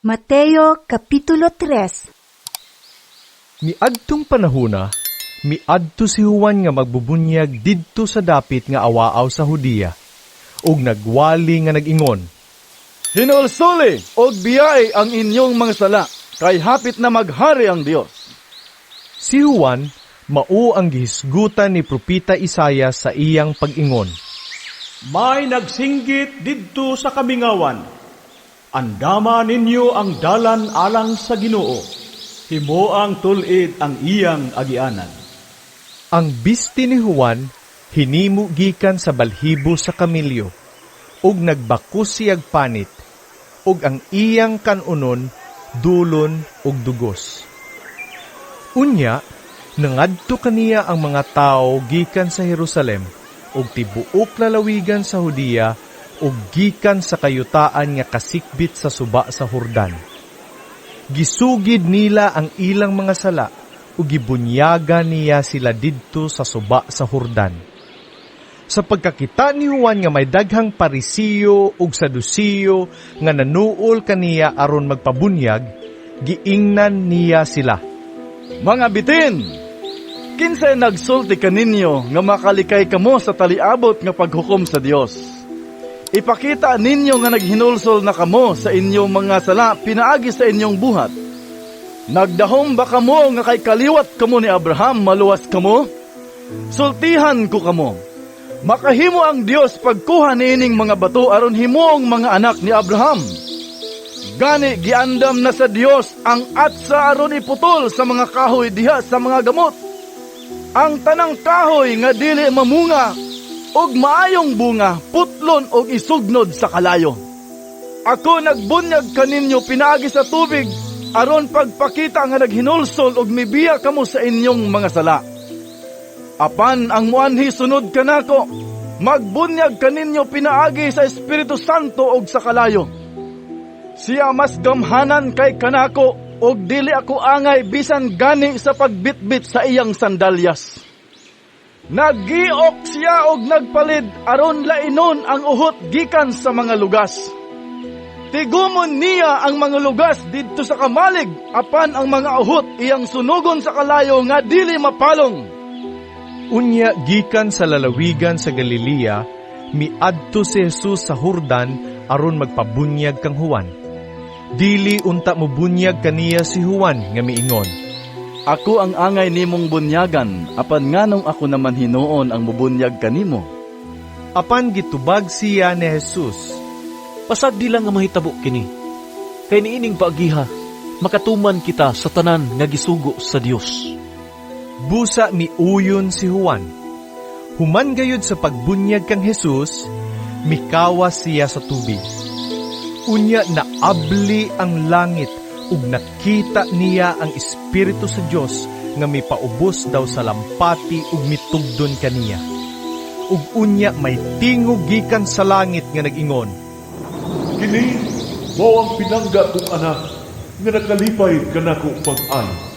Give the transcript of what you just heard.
Mateo Kapitulo 3. Miadtong panahona, miadto si Juan nga magbubunyag didto sa dapit nga awaaw sa Hudiya, ug nagwali nga nag-ingon, Hinulsuli og biyay ang inyong mga sala, kay hapit na maghari ang Dios. Si Juan, mao ang gihisgutan ni Propeta Isaias sa iyang pag-ingon. May nagsinggit didto sa kamingawan. Andama ninyo ang dalan alang sa Ginoo. Himoang tulid ang iyang agianan. Ang bisti ni Juan, hinimo gikan sa balhibo sa kamilyo, ug nagbakos siyag panit, ug ang iyang kanunon, dulon ug dugos. Unya, nangadto kaniya ang mga tao gikan sa Jerusalem, ug tibuok lalawigan sa Hudiya, ug gikan sa kayutaan nga kasikbit sa suba sa Hordan. Gisugid nila ang ilang mga sala, ug gibunyaga niya sila didto sa suba sa Hordan. Sa pagkakita ni Juan nga may daghang Parisiyo ug Sadusiyo nga nanuol kaniya aron magpabunyag, giingnan niya sila. Mga bitin, kinsay nagsulti kaninyo nga makalikay kamo sa taliabot nga paghukom sa Dios. Ipakita ninyo nga naghinulsol na kamo sa inyong mga sala pinaagi sa inyong buhat. Nagdahom ba kamo nga kay kaliwat kamo ni Abraham maluwas kamo? Sultihan ko kamo. Makahimo ang Dios pagkuha niining mga bato aron himoong mga anak ni Abraham. Gani giandam na sa Dios ang atsa aron iputol sa mga kahoy diha sa mga gamot. Ang tanang kahoy nga dili mamunga og maayong bunga, putlon og isugnod sa kalayo. Ako nagbunyag kaninyo pinaagi sa tubig, aron pagpakita nga naghinulsol og mibiya kamo sa inyong mga sala. Apan ang muanhi sunod kanako, magbunyag kaninyo pinaagi sa Espiritu Santo og sa kalayo. Siya mas gamhanan kay kanako, og dili ako angay bisan gani sa pagbitbit sa iyang sandalyas. Naggiok siya og nagpalid aron lainon ang uhot gikan sa mga lugas. Tigumon niya ang mga lugas didto sa kamalig, apan ang mga uhot iyang sunugon sa kalayo nga dili mapalong. Unya gikan sa lalawigan sa Galilea, miadto si Jesus sa Hordan aron magpabunyag kang Juan. Dili unta mo bunyag kaniya si Juan nga miingon, Ako ang angay nimong bunyagan, apan nganong ako naman hinuon ang mubunyag kanimo. Apan gitubag siya ni Jesus. Pasagdi lang nga mahitabo kini. Kay niining paagiha, makatuman kita sa tanan nga gisugo sa Dios. Busa miuyon si Juan. Human gayud sa pagbunyag kang Jesus, mikawas siya sa tubig. Unya naabli ang langit, ug nakita niya ang Espiritu sa Dios nga mipaubos daw sa lampati ug mitugdon kaniya. Ug unya may tingog gikan sa langit nga nag-ingon, Kini, mao ang pinangga kong anak, nga nakalipay kanako pag-ay.